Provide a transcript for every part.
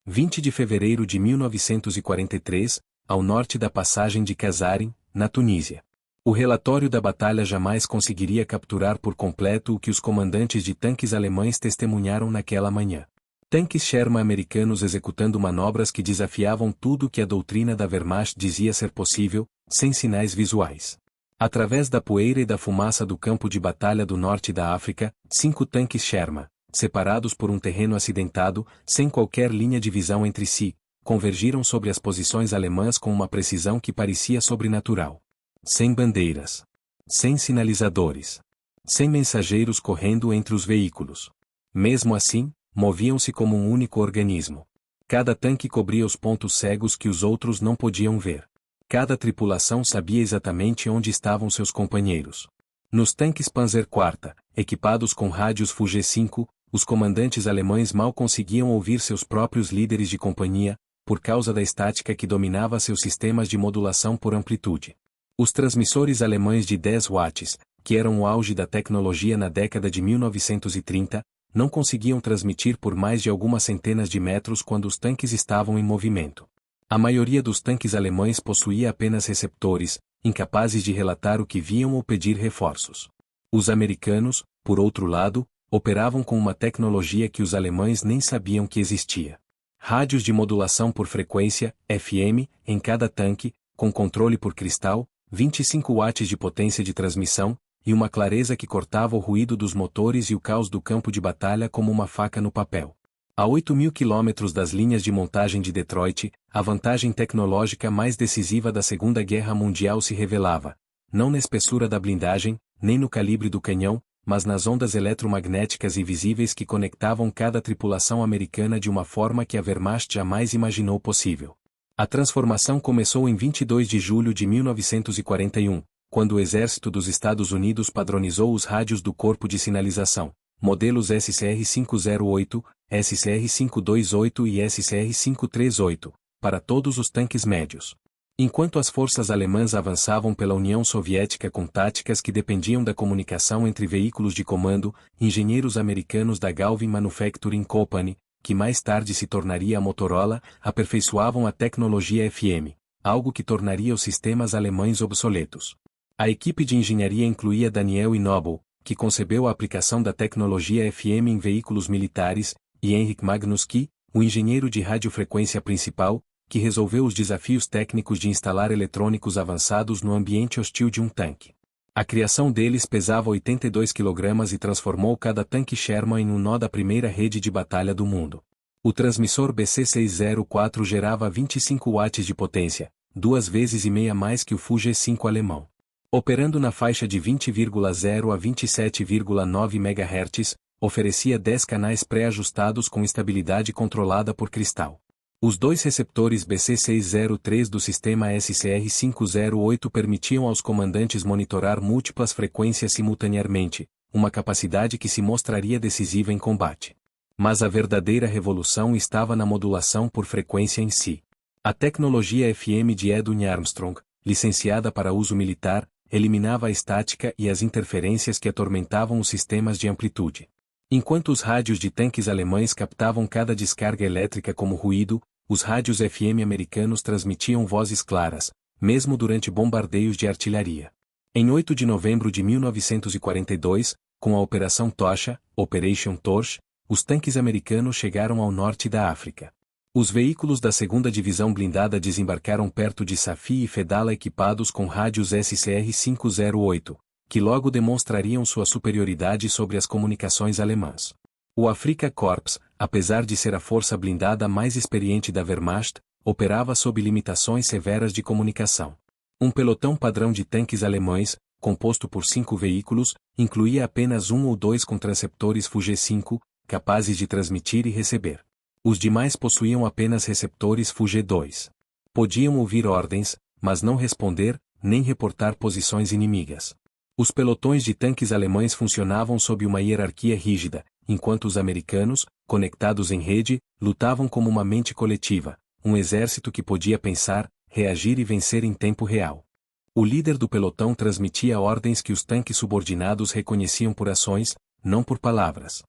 20 de fevereiro de 1943, ao norte da passagem de Kazarin, na Tunísia. O relatório da batalha jamais conseguiria capturar por completo o que os comandantes de tanques alemães testemunharam naquela manhã. Tanques Sherman americanos executando manobras que desafiavam tudo o que a doutrina da Wehrmacht dizia ser possível, sem sinais visuais. Através da poeira e da fumaça do campo de batalha do norte da África, 5 tanques Sherman, separados por um terreno acidentado, sem qualquer linha de visão entre si, convergiram sobre as posições alemãs com uma precisão que parecia sobrenatural. Sem bandeiras. Sem sinalizadores. Sem mensageiros correndo entre os veículos. Mesmo assim, moviam-se como um único organismo. Cada tanque cobria os pontos cegos que os outros não podiam ver. Cada tripulação sabia exatamente onde estavam seus companheiros. Nos tanques Panzer IV, equipados com rádios Fuge-5, os comandantes alemães mal conseguiam ouvir seus próprios líderes de companhia, por causa da estática que dominava seus sistemas de modulação por amplitude. Os transmissores alemães de 10 watts, que eram o auge da tecnologia na década de 1930, não conseguiam transmitir por mais de algumas centenas de metros quando os tanques estavam em movimento. A maioria dos tanques alemães possuía apenas receptores, incapazes de relatar o que viam ou pedir reforços. Os americanos, por outro lado, operavam com uma tecnologia que os alemães nem sabiam que existia. Rádios de modulação por frequência, FM, em cada tanque, com controle por cristal, 25 watts de potência de transmissão, e uma clareza que cortava o ruído dos motores e o caos do campo de batalha como uma faca no papel. A 8.000 quilômetros das linhas de montagem de Detroit, a vantagem tecnológica mais decisiva da Segunda Guerra Mundial se revelava, não na espessura da blindagem, nem no calibre do canhão, mas nas ondas eletromagnéticas invisíveis que conectavam cada tripulação americana de uma forma que a Wehrmacht jamais imaginou possível. A transformação começou em 22 de julho de 1941, quando o Exército dos Estados Unidos padronizou os rádios do Corpo de Sinalização, modelos SCR-508, SCR-528 e SCR-538, para todos os tanques médios. Enquanto as forças alemãs avançavam pela União Soviética com táticas que dependiam da comunicação entre veículos de comando, engenheiros americanos da Galvin Manufacturing Company, que mais tarde se tornaria a Motorola, aperfeiçoavam a tecnologia FM, algo que tornaria os sistemas alemães obsoletos. A equipe de engenharia incluía Daniel Noble, que concebeu a aplicação da tecnologia FM em veículos militares, e Henrik Magnuski, o engenheiro de radiofrequência principal, que resolveu os desafios técnicos de instalar eletrônicos avançados no ambiente hostil de um tanque. A criação deles pesava 82 kg e transformou cada tanque Sherman em um nó da primeira rede de batalha do mundo. O transmissor BC604 gerava 25 watts de potência, 2,5 vezes mais que o Fuge-5 alemão. Operando na faixa de 20,0 a 27,9 MHz, oferecia 10 canais pré-ajustados com estabilidade controlada por cristal. Os 2 receptores BC603 do sistema SCR-508 permitiam aos comandantes monitorar múltiplas frequências simultaneamente, uma capacidade que se mostraria decisiva em combate. Mas a verdadeira revolução estava na modulação por frequência em si. A tecnologia FM de Edwin Armstrong, licenciada para uso militar, eliminava a estática e as interferências que atormentavam os sistemas de amplitude. Enquanto os rádios de tanques alemães captavam cada descarga elétrica como ruído, os rádios FM americanos transmitiam vozes claras, mesmo durante bombardeios de artilharia. Em 8 de novembro de 1942, com a Operação Tocha, Operation Torch, os tanques americanos chegaram ao norte da África. Os veículos da 2ª Divisão Blindada desembarcaram perto de Safi e Fedala equipados com rádios SCR-508, que logo demonstrariam sua superioridade sobre as comunicações alemãs. O Afrika Korps, apesar de ser a força blindada mais experiente da Wehrmacht, operava sob limitações severas de comunicação. Um pelotão padrão de tanques alemães, composto por 5 veículos, incluía apenas 1 ou 2 com transceptores Fuge-5, capazes de transmitir e receber. Os demais possuíam apenas receptores Fuge-2. Podiam ouvir ordens, mas não responder, nem reportar posições inimigas. Os pelotões de tanques alemães funcionavam sob uma hierarquia rígida, enquanto os americanos, conectados em rede, lutavam como uma mente coletiva, um exército que podia pensar, reagir e vencer em tempo real. O líder do pelotão transmitia ordens que os tanques subordinados reconheciam por ações, não por palavras.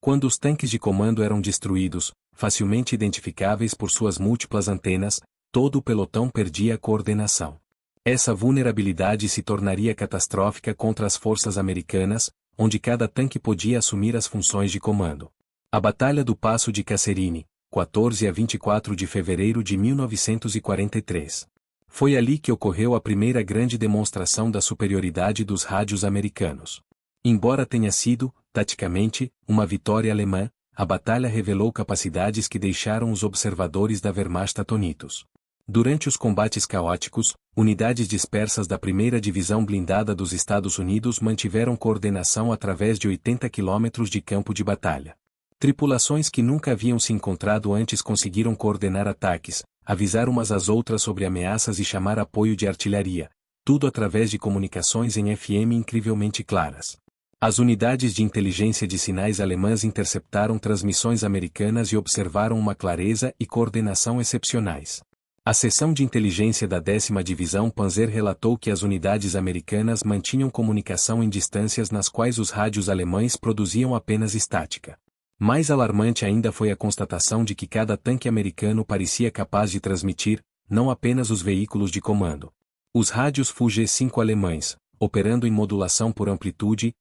Quando os tanques de comando eram destruídos, facilmente identificáveis por suas múltiplas antenas, todo o pelotão perdia a coordenação. Essa vulnerabilidade se tornaria catastrófica contra as forças americanas, onde cada tanque podia assumir as funções de comando. A Batalha do Passo de Kasserine, 14 a 24 de fevereiro de 1943. Foi ali que ocorreu a primeira grande demonstração da superioridade dos rádios americanos. Embora tenha sido, taticamente, uma vitória alemã, a batalha revelou capacidades que deixaram os observadores da Wehrmacht atônitos. Durante os combates caóticos, unidades dispersas da 1ª Divisão Blindada dos Estados Unidos mantiveram coordenação através de 80 quilômetros de campo de batalha. Tripulações que nunca haviam se encontrado antes conseguiram coordenar ataques, avisar umas às outras sobre ameaças e chamar apoio de artilharia, tudo através de comunicações em FM incrivelmente claras. As unidades de inteligência de sinais alemãs interceptaram transmissões americanas e observaram uma clareza e coordenação excepcionais. A seção de inteligência da 10ª Divisão Panzer relatou que as unidades americanas mantinham comunicação em distâncias nas quais os rádios alemães produziam apenas estática. Mais alarmante ainda foi a constatação de que cada tanque americano parecia capaz de transmitir, não apenas os veículos de comando. Os rádios Fu-G5 alemães, operando em modulação por amplitude,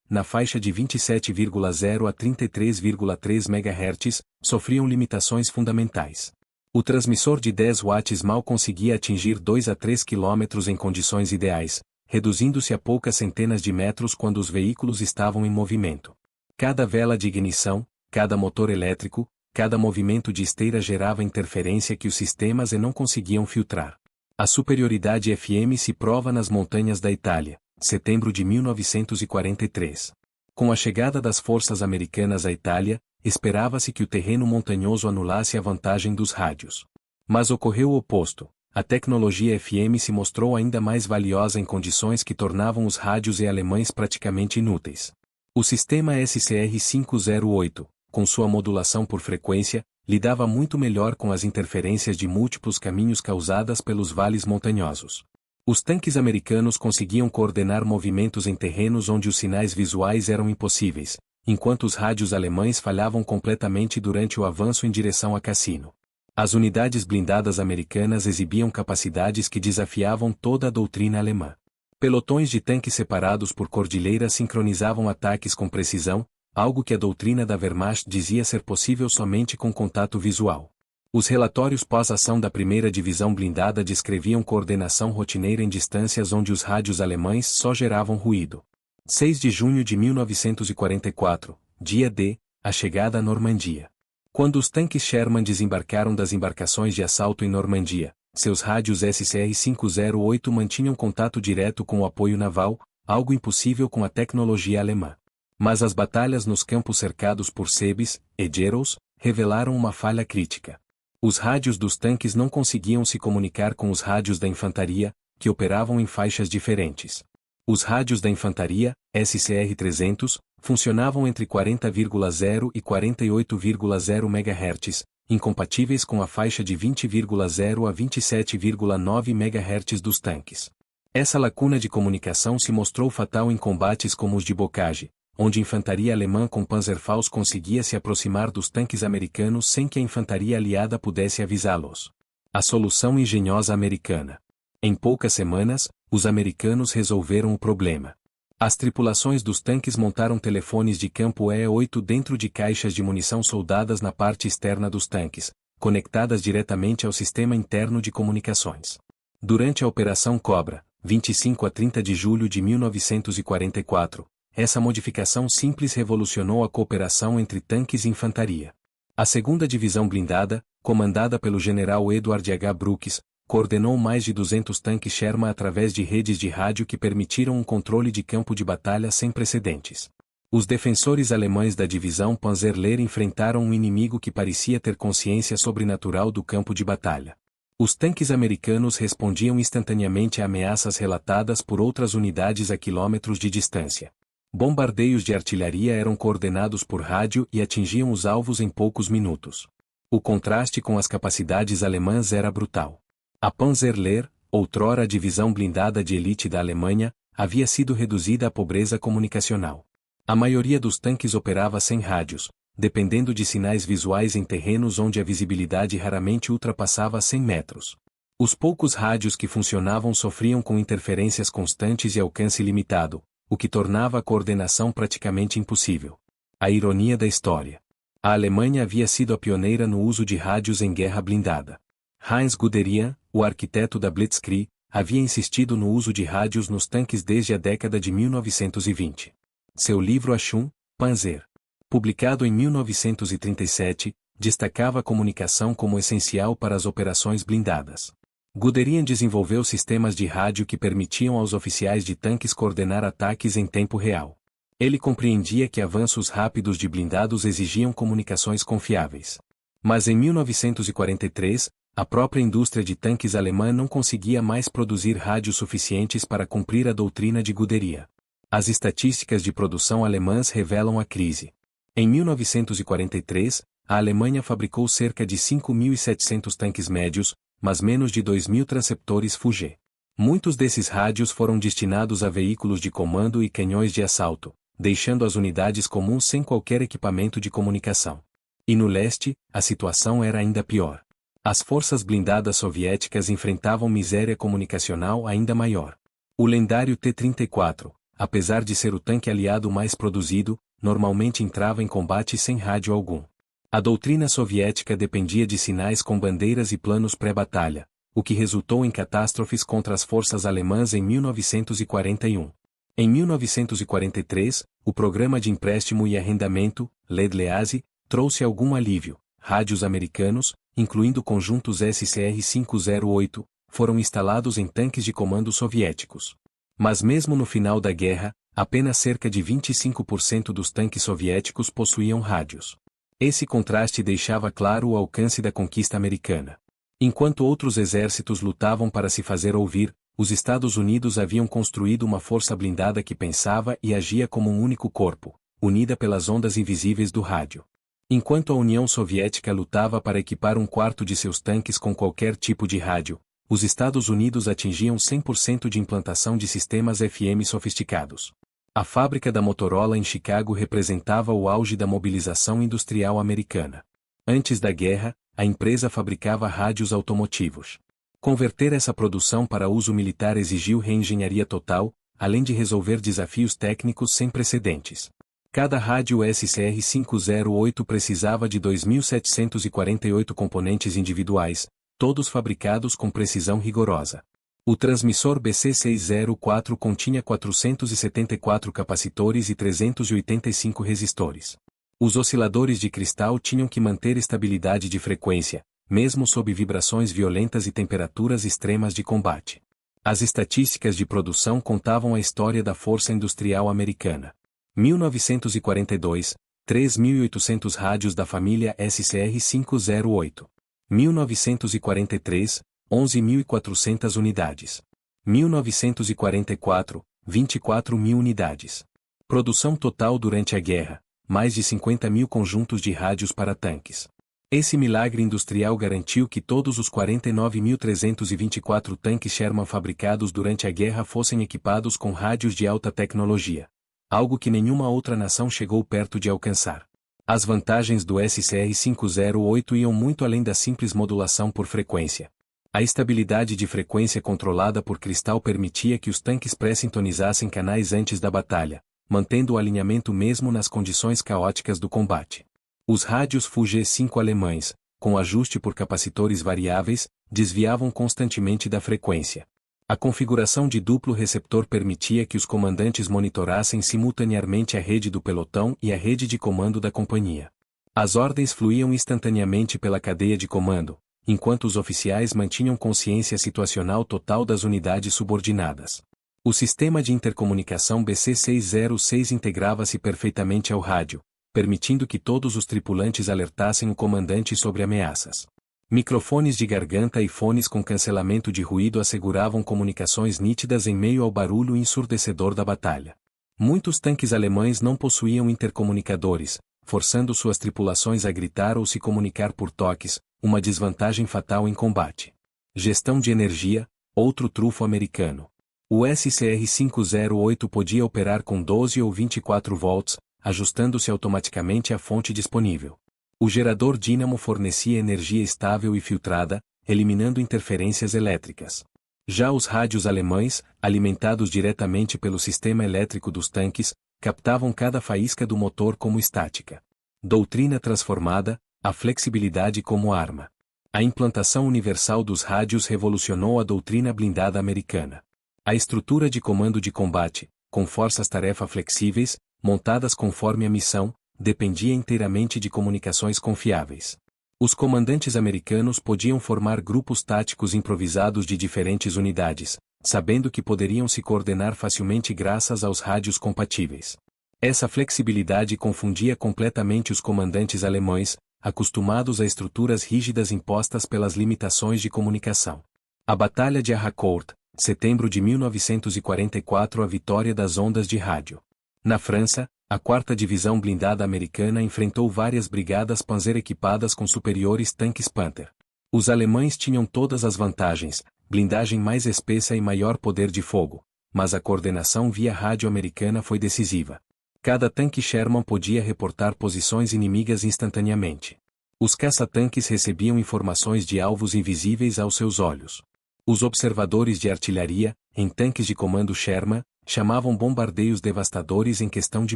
na faixa de 27,0 a 33,3 MHz, sofriam limitações fundamentais. O transmissor de 10 watts mal conseguia atingir 2 a 3 km em condições ideais, reduzindo-se a poucas centenas de metros quando os veículos estavam em movimento. Cada vela de ignição, cada motor elétrico, cada movimento de esteira gerava interferência que os sistemas não conseguiam filtrar. A superioridade FM se prova nas montanhas da Itália, setembro de 1943. Com a chegada das forças americanas à Itália, esperava-se que o terreno montanhoso anulasse a vantagem dos rádios. Mas ocorreu o oposto. A tecnologia FM se mostrou ainda mais valiosa em condições que tornavam os rádios alemães praticamente inúteis. O sistema SCR-508, com sua modulação por frequência, lidava muito melhor com as interferências de múltiplos caminhos causadas pelos vales montanhosos. Os tanques americanos conseguiam coordenar movimentos em terrenos onde os sinais visuais eram impossíveis, enquanto os rádios alemães falhavam completamente durante o avanço em direção a Cassino. As unidades blindadas americanas exibiam capacidades que desafiavam toda a doutrina alemã. Pelotões de tanques separados por cordilheiras sincronizavam ataques com precisão, algo que a doutrina da Wehrmacht dizia ser possível somente com contato visual. Os relatórios pós-ação da 1ª Divisão Blindada descreviam coordenação rotineira em distâncias onde os rádios alemães só geravam ruído. 6 de junho de 1944, dia D, a chegada à Normandia. Quando os tanques Sherman desembarcaram das embarcações de assalto em Normandia, seus rádios SCR-508 mantinham contato direto com o apoio naval, algo impossível com a tecnologia alemã. Mas as batalhas nos campos cercados por Seebes e Gerows revelaram uma falha crítica. Os rádios dos tanques não conseguiam se comunicar com os rádios da infantaria, que operavam em faixas diferentes. Os rádios da infantaria, SCR-300, funcionavam entre 40,0 e 48,0 MHz, incompatíveis com a faixa de 20,0 a 27,9 MHz dos tanques. Essa lacuna de comunicação se mostrou fatal em combates como os de Bocage, onde a infantaria alemã com Panzerfaust conseguia se aproximar dos tanques americanos sem que a infantaria aliada pudesse avisá-los. A solução engenhosa americana. Em poucas semanas, os americanos resolveram o problema. As tripulações dos tanques montaram telefones de campo E8 dentro de caixas de munição soldadas na parte externa dos tanques, conectadas diretamente ao sistema interno de comunicações. Durante a Operação Cobra, 25 a 30 de julho de 1944, essa modificação simples revolucionou a cooperação entre tanques e infantaria. A 2ª Divisão Blindada, comandada pelo general Edward H. Brooks, coordenou mais de 200 tanques Sherman através de redes de rádio que permitiram um controle de campo de batalha sem precedentes. Os defensores alemães da divisão Panzerlehr enfrentaram um inimigo que parecia ter consciência sobrenatural do campo de batalha. Os tanques americanos respondiam instantaneamente a ameaças relatadas por outras unidades a quilômetros de distância. Bombardeios de artilharia eram coordenados por rádio e atingiam os alvos em poucos minutos. O contraste com as capacidades alemãs era brutal. A Panzerlehr, outrora a divisão blindada de elite da Alemanha, havia sido reduzida à pobreza comunicacional. A maioria dos tanques operava sem rádios, dependendo de sinais visuais em terrenos onde a visibilidade raramente ultrapassava 100 metros. Os poucos rádios que funcionavam sofriam com interferências constantes e alcance limitado, o que tornava a coordenação praticamente impossível. A ironia da história. A Alemanha havia sido a pioneira no uso de rádios em guerra blindada. Heinz Guderian, o arquiteto da Blitzkrieg, havia insistido no uso de rádios nos tanques desde a década de 1920. Seu livro Achtung, Panzer, publicado em 1937, destacava a comunicação como essencial para as operações blindadas. Guderian desenvolveu sistemas de rádio que permitiam aos oficiais de tanques coordenar ataques em tempo real. Ele compreendia que avanços rápidos de blindados exigiam comunicações confiáveis. Mas em 1943, a própria indústria de tanques alemã não conseguia mais produzir rádios suficientes para cumprir a doutrina de Guderian. As estatísticas de produção alemãs revelam a crise. Em 1943, a Alemanha fabricou cerca de 5.700 tanques médios, mas menos de 2.000 transceptores Fugger. Muitos desses rádios foram destinados a veículos de comando e canhões de assalto, deixando as unidades comuns sem qualquer equipamento de comunicação. E no leste, a situação era ainda pior. As forças blindadas soviéticas enfrentavam miséria comunicacional ainda maior. O lendário T-34, apesar de ser o tanque aliado mais produzido, normalmente entrava em combate sem rádio algum. A doutrina soviética dependia de sinais com bandeiras e planos pré-batalha, o que resultou em catástrofes contra as forças alemãs em 1941. Em 1943, o Programa de Empréstimo e Arrendamento, Led-Lease, trouxe algum alívio. Rádios americanos, incluindo conjuntos SCR-508, foram instalados em tanques de comando soviéticos. Mas mesmo no final da guerra, apenas cerca de 25% dos tanques soviéticos possuíam rádios. Esse contraste deixava claro o alcance da conquista americana. Enquanto outros exércitos lutavam para se fazer ouvir, os Estados Unidos haviam construído uma força blindada que pensava e agia como um único corpo, unida pelas ondas invisíveis do rádio. Enquanto a União Soviética lutava para equipar um quarto de seus tanques com qualquer tipo de rádio, os Estados Unidos atingiam 100% de implantação de sistemas FM sofisticados. A fábrica da Motorola em Chicago representava o auge da mobilização industrial americana. Antes da guerra, a empresa fabricava rádios automotivos. Converter essa produção para uso militar exigiu reengenharia total, além de resolver desafios técnicos sem precedentes. Cada rádio SCR-508 precisava de 2.748 componentes individuais, todos fabricados com precisão rigorosa. O transmissor BC604 continha 474 capacitores e 385 resistores. Os osciladores de cristal tinham que manter estabilidade de frequência, mesmo sob vibrações violentas e temperaturas extremas de combate. As estatísticas de produção contavam a história da força industrial americana. 1942, 3.800 rádios da família SCR-508. 1943, 11.400 unidades. 1944, 24.000 unidades. Produção total durante a guerra, mais de 50.000 conjuntos de rádios para tanques. Esse milagre industrial garantiu que todos os 49.324 tanques Sherman fabricados durante a guerra fossem equipados com rádios de alta tecnologia. Algo que nenhuma outra nação chegou perto de alcançar. As vantagens do SCR-508 iam muito além da simples modulação por frequência. A estabilidade de frequência controlada por cristal permitia que os tanques pré-sintonizassem canais antes da batalha, mantendo o alinhamento mesmo nas condições caóticas do combate. Os rádios Fugger-5 alemães, com ajuste por capacitores variáveis, desviavam constantemente da frequência. A configuração de duplo receptor permitia que os comandantes monitorassem simultaneamente a rede do pelotão e a rede de comando da companhia. As ordens fluíam instantaneamente pela cadeia de comando, enquanto os oficiais mantinham consciência situacional total das unidades subordinadas. O sistema de intercomunicação BC606 integrava-se perfeitamente ao rádio, permitindo que todos os tripulantes alertassem o comandante sobre ameaças. Microfones de garganta e fones com cancelamento de ruído asseguravam comunicações nítidas em meio ao barulho ensurdecedor da batalha. Muitos tanques alemães não possuíam intercomunicadores, forçando suas tripulações a gritar ou se comunicar por toques, uma desvantagem fatal em combate. Gestão de energia, outro trunfo americano. O SCR-508 podia operar com 12 ou 24 volts, ajustando-se automaticamente à fonte disponível. O gerador dínamo fornecia energia estável e filtrada, eliminando interferências elétricas. Já os rádios alemães, alimentados diretamente pelo sistema elétrico dos tanques, captavam cada faísca do motor como estática. Doutrina transformada, a flexibilidade como arma. A implantação universal dos rádios revolucionou a doutrina blindada americana. A estrutura de comando de combate, com forças-tarefa flexíveis, montadas conforme a missão, dependia inteiramente de comunicações confiáveis. Os comandantes americanos podiam formar grupos táticos improvisados de diferentes unidades, sabendo que poderiam se coordenar facilmente graças aos rádios compatíveis. Essa flexibilidade confundia completamente os comandantes alemães, acostumados a estruturas rígidas impostas pelas limitações de comunicação. A Batalha de Harcourt, setembro de 1944. A vitória das ondas de rádio. Na França, a 4ª Divisão Blindada Americana enfrentou várias brigadas Panzer equipadas com superiores tanques Panther. Os alemães tinham todas as vantagens, blindagem mais espessa e maior poder de fogo, mas a coordenação via rádio americana foi decisiva. Cada tanque Sherman podia reportar posições inimigas instantaneamente. Os caça-tanques recebiam informações de alvos invisíveis aos seus olhos. Os observadores de artilharia, em tanques de comando Sherman, chamavam bombardeios devastadores em questão de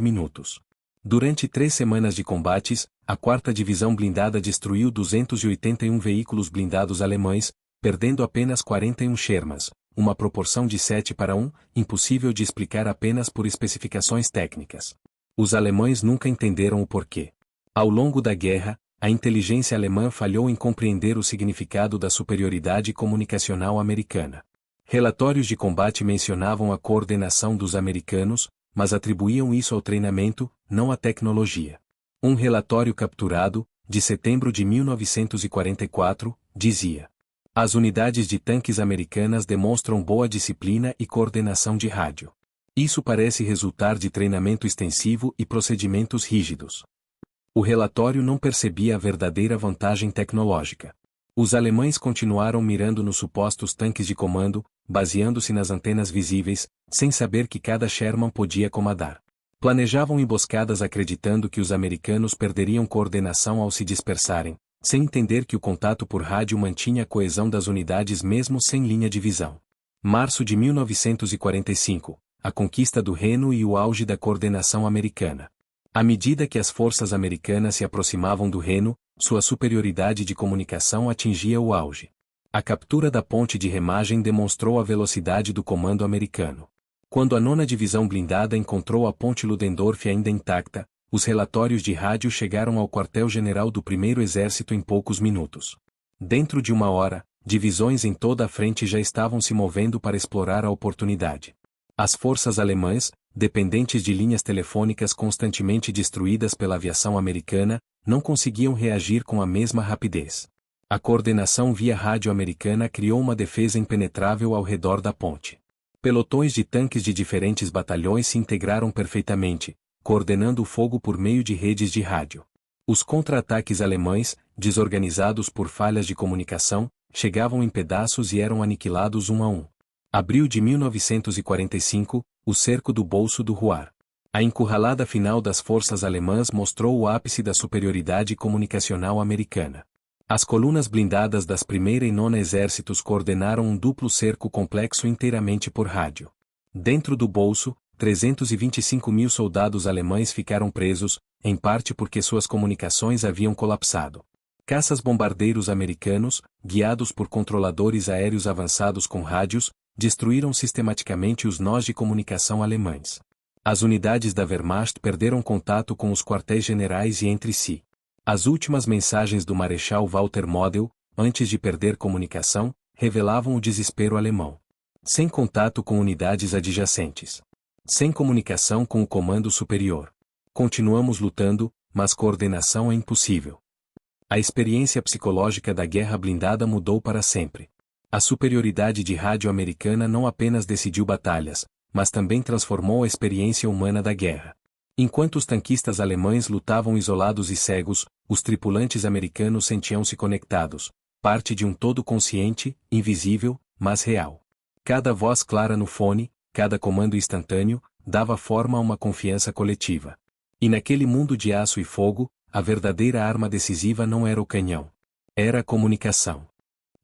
minutos. Durante 3 semanas de combates, a 4ª Divisão Blindada destruiu 281 veículos blindados alemães, perdendo apenas 41 Shermans, uma proporção de 7:1, impossível de explicar apenas por especificações técnicas. Os alemães nunca entenderam o porquê. Ao longo da guerra, a inteligência alemã falhou em compreender o significado da superioridade comunicacional americana. Relatórios de combate mencionavam a coordenação dos americanos, mas atribuíam isso ao treinamento, não à tecnologia. Um relatório capturado, de setembro de 1944, dizia: as unidades de tanques americanas demonstram boa disciplina e coordenação de rádio. Isso parece resultar de treinamento extensivo e procedimentos rígidos. O relatório não percebia a verdadeira vantagem tecnológica. Os alemães continuaram mirando nos supostos tanques de comando, baseando-se nas antenas visíveis, sem saber que cada Sherman podia comandar. Planejavam emboscadas acreditando que os americanos perderiam coordenação ao se dispersarem, sem entender que o contato por rádio mantinha a coesão das unidades mesmo sem linha de visão. Março de 1945, a conquista do Reno e o auge da coordenação americana. À medida que as forças americanas se aproximavam do Reno, sua superioridade de comunicação atingia o auge. A captura da ponte de remagem demonstrou a velocidade do comando americano. Quando a 9ª Divisão Blindada encontrou a ponte Ludendorff ainda intacta, os relatórios de rádio chegaram ao quartel-general do 1º Exército em poucos minutos. Dentro de 1 hora, divisões em toda a frente já estavam se movendo para explorar a oportunidade. As forças alemãs, dependentes de linhas telefônicas constantemente destruídas pela aviação americana, não conseguiam reagir com a mesma rapidez. A coordenação via rádio americana criou uma defesa impenetrável ao redor da ponte. Pelotões de tanques de diferentes batalhões se integraram perfeitamente, coordenando o fogo por meio de redes de rádio. Os contra-ataques alemães, desorganizados por falhas de comunicação, chegavam em pedaços e eram aniquilados um a um. Abril de 1945, o cerco do Bolso do Ruar. A encurralada final das forças alemãs mostrou o ápice da superioridade comunicacional americana. As colunas blindadas das 1ª e 9ª Exércitos coordenaram um duplo cerco complexo inteiramente por rádio. Dentro do Bolso, 325.000 soldados alemães ficaram presos, em parte porque suas comunicações haviam colapsado. Caças-bombardeiros americanos, guiados por controladores aéreos avançados com rádios, destruíram sistematicamente os nós de comunicação alemães. As unidades da Wehrmacht perderam contato com os quartéis-generais e entre si. As últimas mensagens do Marechal Walter Model, antes de perder comunicação, revelavam o desespero alemão. Sem contato com unidades adjacentes. Sem comunicação com o comando superior. Continuamos lutando, mas coordenação é impossível. A experiência psicológica da guerra blindada mudou para sempre. A superioridade de rádio americana não apenas decidiu batalhas, mas também transformou a experiência humana da guerra. Enquanto os tanquistas alemães lutavam isolados e cegos, os tripulantes americanos sentiam-se conectados, parte de um todo consciente, invisível, mas real. Cada voz clara no fone, cada comando instantâneo, dava forma a uma confiança coletiva. E naquele mundo de aço e fogo, a verdadeira arma decisiva não era o canhão. Era a comunicação.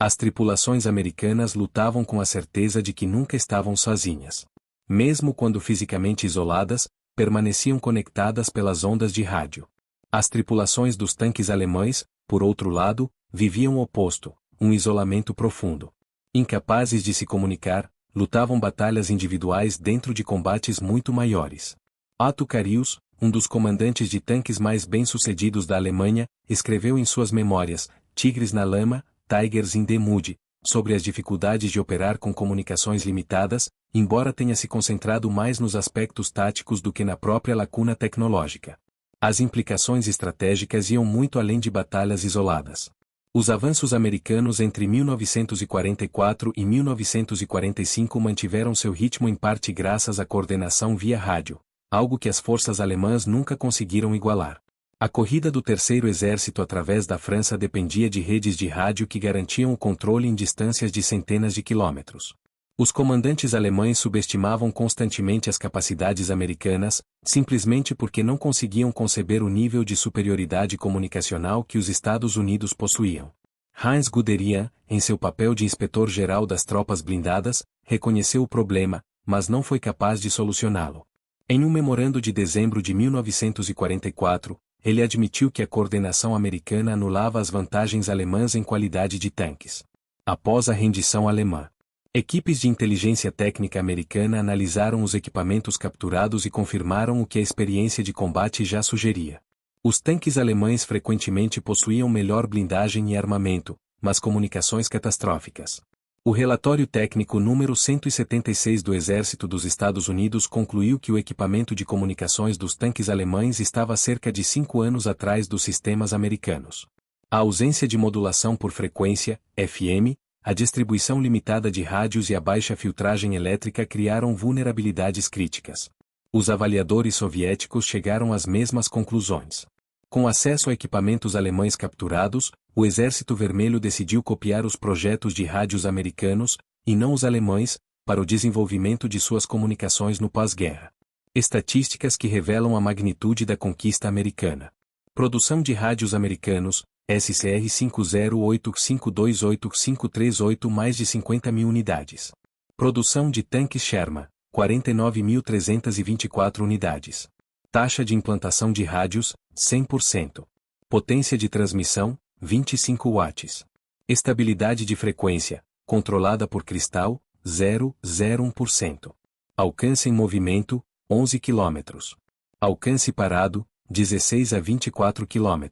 As tripulações americanas lutavam com a certeza de que nunca estavam sozinhas. Mesmo quando fisicamente isoladas, permaneciam conectadas pelas ondas de rádio. As tripulações dos tanques alemães, por outro lado, viviam o oposto, um isolamento profundo. Incapazes de se comunicar, lutavam batalhas individuais dentro de combates muito maiores. Otto Carius, um dos comandantes de tanques mais bem-sucedidos da Alemanha, escreveu em suas memórias, Tigres na Lama, Tigers in the Mud, sobre as dificuldades de operar com comunicações limitadas, embora tenha se concentrado mais nos aspectos táticos do que na própria lacuna tecnológica. As implicações estratégicas iam muito além de batalhas isoladas. Os avanços americanos entre 1944 e 1945 mantiveram seu ritmo em parte graças à coordenação via rádio, algo que as forças alemãs nunca conseguiram igualar. A corrida do Terceiro Exército através da França dependia de redes de rádio que garantiam o controle em distâncias de centenas de quilômetros. Os comandantes alemães subestimavam constantemente as capacidades americanas, simplesmente porque não conseguiam conceber o nível de superioridade comunicacional que os Estados Unidos possuíam. Heinz Guderian, em seu papel de inspetor-geral das tropas blindadas, reconheceu o problema, mas não foi capaz de solucioná-lo. Em um memorando de dezembro de 1944, ele admitiu que a coordenação americana anulava as vantagens alemãs em qualidade de tanques. Após a rendição alemã, equipes de inteligência técnica americana analisaram os equipamentos capturados e confirmaram o que a experiência de combate já sugeria. Os tanques alemães frequentemente possuíam melhor blindagem e armamento, mas comunicações catastróficas. O relatório técnico número 176 do Exército dos Estados Unidos concluiu que o equipamento de comunicações dos tanques alemães estava cerca de 5 anos atrás dos sistemas americanos. A ausência de modulação por frequência, FM, a distribuição limitada de rádios e a baixa filtragem elétrica criaram vulnerabilidades críticas. Os avaliadores soviéticos chegaram às mesmas conclusões. Com acesso a equipamentos alemães capturados, o Exército Vermelho decidiu copiar os projetos de rádios americanos, e não os alemães, para o desenvolvimento de suas comunicações no pós-guerra. Estatísticas que revelam a magnitude da conquista americana. Produção de rádios americanos, SCR 508528538 mais de 50 mil unidades. Produção de tanques Sherman, 49.324 unidades. Taxa de implantação de rádios, 100%. Potência de transmissão, 25 watts. Estabilidade de frequência, controlada por cristal, 0,01%. Alcance em movimento, 11 km. Alcance parado, 16 a 24 km.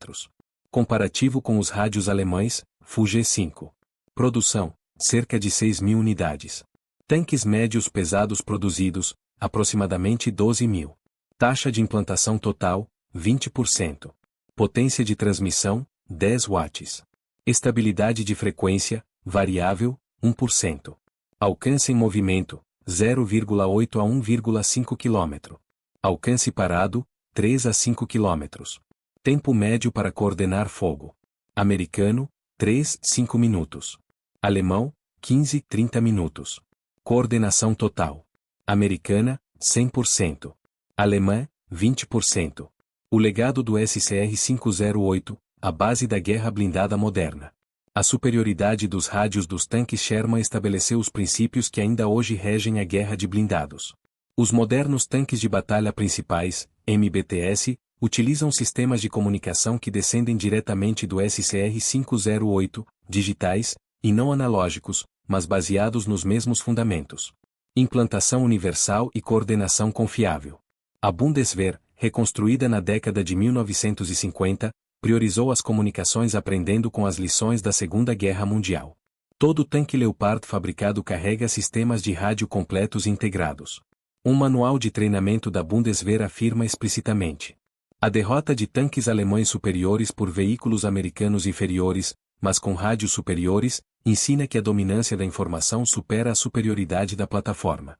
Comparativo com os rádios alemães, Fuge-5. Produção, cerca de 6.000 unidades. Tanques médios pesados produzidos, aproximadamente 12.000. Taxa de implantação total, 20%. Potência de transmissão, 10 watts. Estabilidade de frequência, variável, 1%. Alcance em movimento, 0,8 a 1,5 km. Alcance parado, 3 a 5 km. Tempo médio para coordenar fogo. Americano, 3-5 minutos. Alemão, 15-30 minutos. Coordenação total. Americana, 100%. Alemã, 20%. O legado do SCR-508, a base da guerra blindada moderna. A superioridade dos rádios dos tanques Sherman estabeleceu os princípios que ainda hoje regem a guerra de blindados. Os modernos tanques de batalha principais, MBTS, utilizam sistemas de comunicação que descendem diretamente do SCR-508, digitais, e não analógicos, mas baseados nos mesmos fundamentos. Implantação universal e coordenação confiável. A Bundeswehr, reconstruída na década de 1950, priorizou as comunicações aprendendo com as lições da Segunda Guerra Mundial. Todo tanque Leopard fabricado carrega sistemas de rádio completos e integrados. Um manual de treinamento da Bundeswehr afirma explicitamente: a derrota de tanques alemães superiores por veículos americanos inferiores, mas com rádios superiores, ensina que a dominância da informação supera a superioridade da plataforma.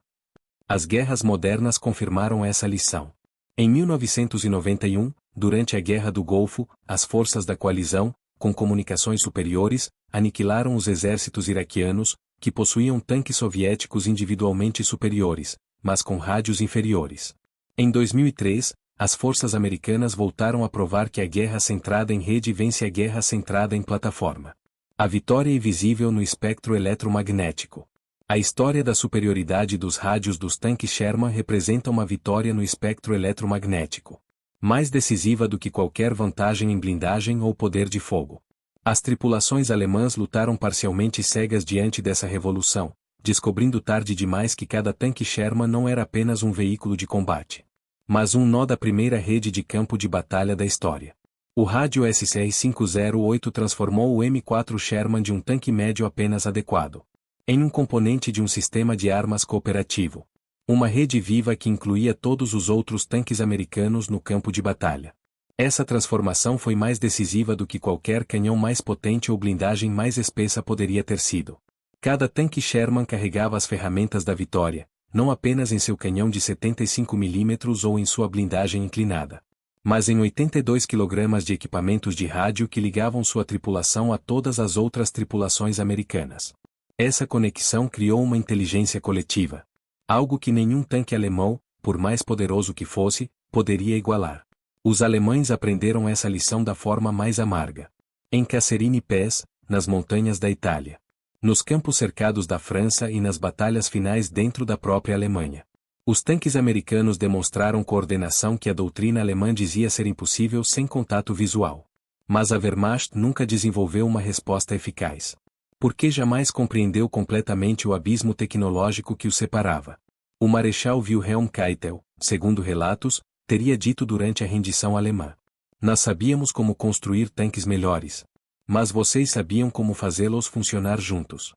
As guerras modernas confirmaram essa lição. Em 1991, durante a Guerra do Golfo, as forças da coalizão, com comunicações superiores, aniquilaram os exércitos iraquianos, que possuíam tanques soviéticos individualmente superiores, mas com rádios inferiores. Em 2003, as forças americanas voltaram a provar que a guerra centrada em rede vence a guerra centrada em plataforma. A vitória é visível no espectro eletromagnético. A história da superioridade dos rádios dos tanques Sherman representa uma vitória no espectro eletromagnético. Mais decisiva do que qualquer vantagem em blindagem ou poder de fogo. As tripulações alemãs lutaram parcialmente cegas diante dessa revolução, descobrindo tarde demais que cada tanque Sherman não era apenas um veículo de combate, mas um nó da primeira rede de campo de batalha da história. O rádio SCR-508 transformou o M4 Sherman de um tanque médio apenas adequado em um componente de um sistema de armas cooperativo. Uma rede viva que incluía todos os outros tanques americanos no campo de batalha. Essa transformação foi mais decisiva do que qualquer canhão mais potente ou blindagem mais espessa poderia ter sido. Cada tanque Sherman carregava as ferramentas da vitória, não apenas em seu canhão de 75 mm ou em sua blindagem inclinada, mas em 82 kg de equipamentos de rádio que ligavam sua tripulação a todas as outras tripulações americanas. Essa conexão criou uma inteligência coletiva. Algo que nenhum tanque alemão, por mais poderoso que fosse, poderia igualar. Os alemães aprenderam essa lição da forma mais amarga. Em Cacerine Pass, nas montanhas da Itália. Nos campos cercados da França e nas batalhas finais dentro da própria Alemanha. Os tanques americanos demonstraram coordenação que a doutrina alemã dizia ser impossível sem contato visual. Mas a Wehrmacht nunca desenvolveu uma resposta eficaz. Porque jamais compreendeu completamente o abismo tecnológico que os separava. O Marechal Wilhelm Keitel, segundo relatos, teria dito durante a rendição alemã: "Nós sabíamos como construir tanques melhores. Mas vocês sabiam como fazê-los funcionar juntos."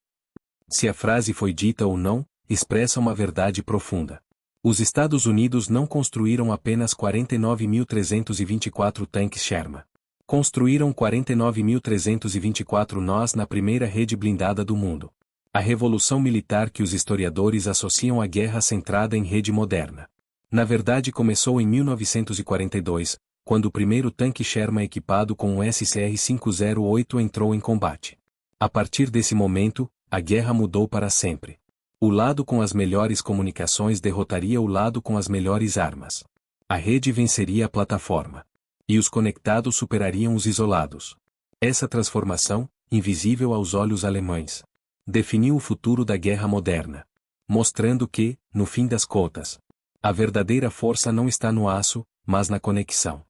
Se a frase foi dita ou não, expressa uma verdade profunda. Os Estados Unidos não construíram apenas 49.324 tanques Sherman. Construíram 49.324 nós na primeira rede blindada do mundo. A revolução militar que os historiadores associam à guerra centrada em rede moderna. Na verdade começou em 1942, quando o primeiro tanque Sherman equipado com um SCR-508 entrou em combate. A partir desse momento, a guerra mudou para sempre. O lado com as melhores comunicações derrotaria o lado com as melhores armas. A rede venceria a plataforma. E os conectados superariam os isolados. Essa transformação, invisível aos olhos alemães, definiu o futuro da guerra moderna, mostrando que, no fim das contas, a verdadeira força não está no aço, mas na conexão.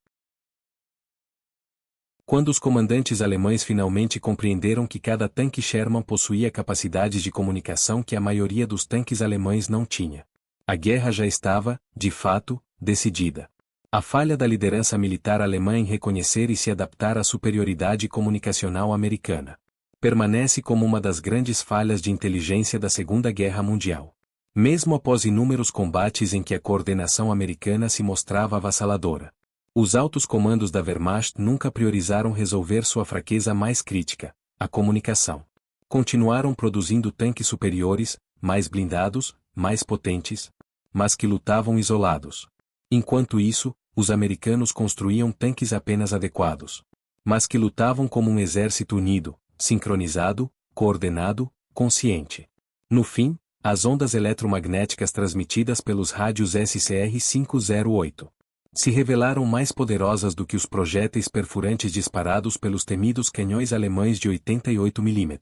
Quando os comandantes alemães finalmente compreenderam que cada tanque Sherman possuía capacidades de comunicação que a maioria dos tanques alemães não tinha, a guerra já estava, de fato, decidida. A falha da liderança militar alemã em reconhecer e se adaptar à superioridade comunicacional americana permanece como uma das grandes falhas de inteligência da Segunda Guerra Mundial. Mesmo após inúmeros combates em que a coordenação americana se mostrava avassaladora, os altos comandos da Wehrmacht nunca priorizaram resolver sua fraqueza mais crítica, a comunicação. Continuaram produzindo tanques superiores, mais blindados, mais potentes, mas que lutavam isolados. Enquanto isso, os americanos construíam tanques apenas adequados, mas que lutavam como um exército unido, sincronizado, coordenado, consciente. No fim, as ondas eletromagnéticas transmitidas pelos rádios SCR-508 se revelaram mais poderosas do que os projéteis perfurantes disparados pelos temidos canhões alemães de 88 mm.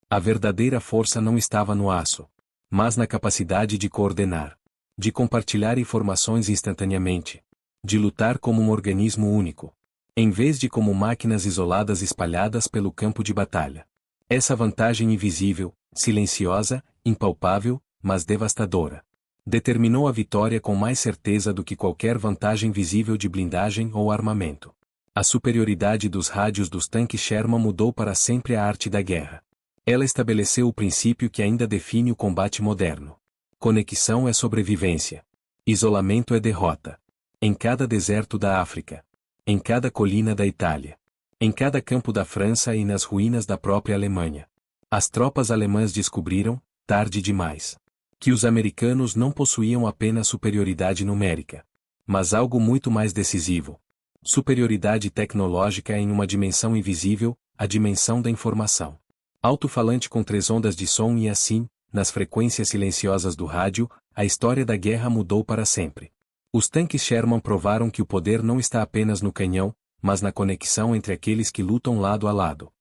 A verdadeira força não estava no aço, mas na capacidade de coordenar, de compartilhar informações instantaneamente, de lutar como um organismo único, em vez de como máquinas isoladas espalhadas pelo campo de batalha. Essa vantagem invisível, silenciosa, impalpável, mas devastadora, determinou a vitória com mais certeza do que qualquer vantagem visível de blindagem ou armamento. A superioridade dos rádios dos tanques Sherman mudou para sempre a arte da guerra. Ela estabeleceu o princípio que ainda define o combate moderno. Conexão é sobrevivência. Isolamento é derrota. Em cada deserto da África. Em cada colina da Itália. Em cada campo da França e nas ruínas da própria Alemanha. As tropas alemãs descobriram, tarde demais, que os americanos não possuíam apenas superioridade numérica, mas algo muito mais decisivo. Superioridade tecnológica em uma dimensão invisível, a dimensão da informação. Alto-falante com 3 ondas de som e assim, nas frequências silenciosas do rádio, a história da guerra mudou para sempre. Os tanques Sherman provaram que o poder não está apenas no canhão, mas na conexão entre aqueles que lutam lado a lado.